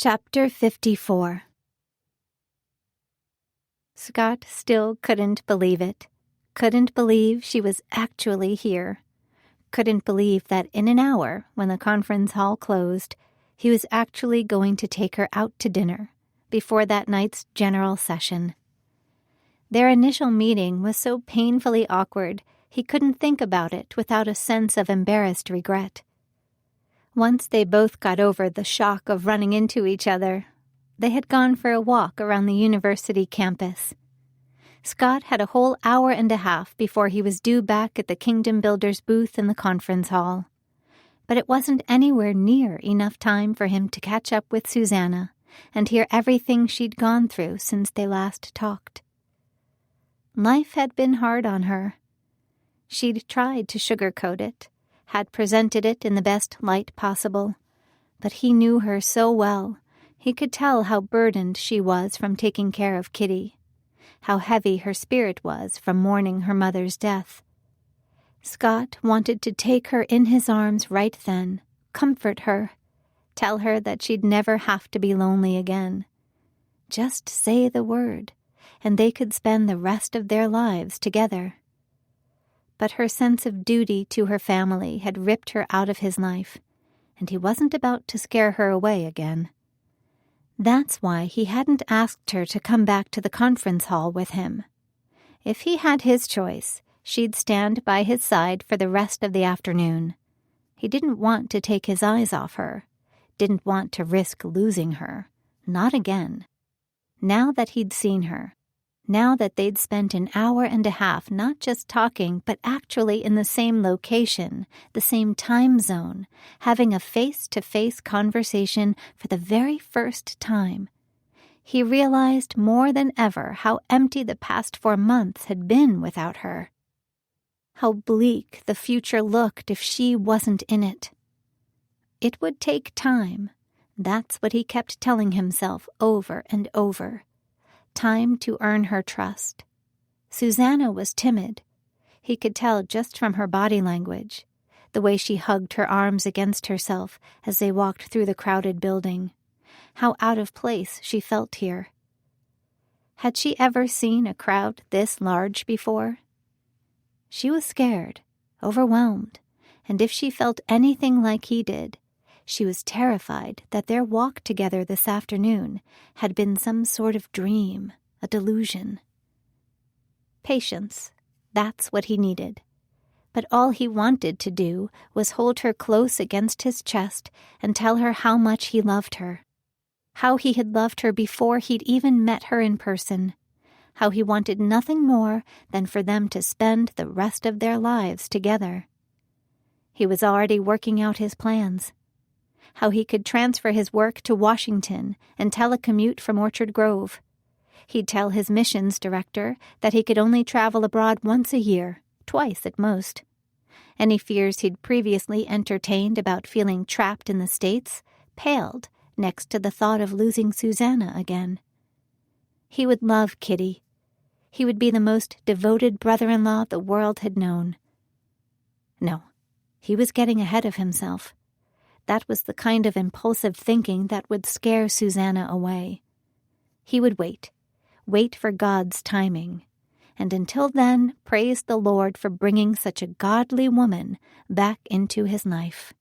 Chapter 54. Scott still couldn't believe it. Couldn't believe she was actually here. Couldn't believe that in an hour, when the conference hall closed, he was actually going to take her out to dinner before that night's general session. Their initial meeting was so painfully awkward, he couldn't think about it without a sense of embarrassed regret. Once they both got over the shock of running into each other, they had gone for a walk around the university campus. Scott had a whole hour and a half before he was due back at the Kingdom Builders booth in the conference hall. But it wasn't anywhere near enough time for him to catch up with Susanna and hear everything she'd gone through since they last talked. Life had been hard on her. She'd tried to sugarcoat it, had presented it in the best light possible, but he knew her so well. He could tell how burdened she was from taking care of Kitty, how heavy her spirit was from mourning her mother's death. Scott wanted to take her in his arms right then, comfort her, tell her that she'd never have to be lonely again. Just say the word, and they could spend the rest of their lives together. But her sense of duty to her family had ripped her out of his life, and he wasn't about to scare her away again. That's why he hadn't asked her to come back to the conference hall with him. If he had his choice, she'd stand by his side for the rest of the afternoon. He didn't want to take his eyes off her, didn't want to risk losing her. Not again. Now that he'd seen her, now that they'd spent an hour and a half not just talking, but actually in the same location, the same time zone, having a face-to-face conversation for the very first time, he realized more than ever how empty the past 4 months had been without her. How bleak the future looked if she wasn't in it. It would take time. That's what he kept telling himself over and over. Time to earn her trust. Susanna was timid. He could tell just from her body language, the way she hugged her arms against herself as they walked through the crowded building, how out of place she felt here. Had she ever seen a crowd this large before? She was scared, overwhelmed, and if she felt anything like he did, she was terrified that their walk together this afternoon had been some sort of dream, a delusion. Patience, that's what he needed. But all he wanted to do was hold her close against his chest and tell her how much he loved her. How he had loved her before he'd even met her in person. How he wanted nothing more than for them to spend the rest of their lives together. He was already working out his plans. How he could transfer his work to Washington and telecommute from Orchard Grove. He'd tell his missions director that he could only travel abroad once a year, twice at most. Any fears he'd previously entertained about feeling trapped in the States paled next to the thought of losing Susanna again. He would love Kitty. He would be the most devoted brother-in-law the world had known. No, he was getting ahead of himself. That was the kind of impulsive thinking that would scare Susanna away. He would wait for God's timing, and until then praise the Lord for bringing such a godly woman back into his life.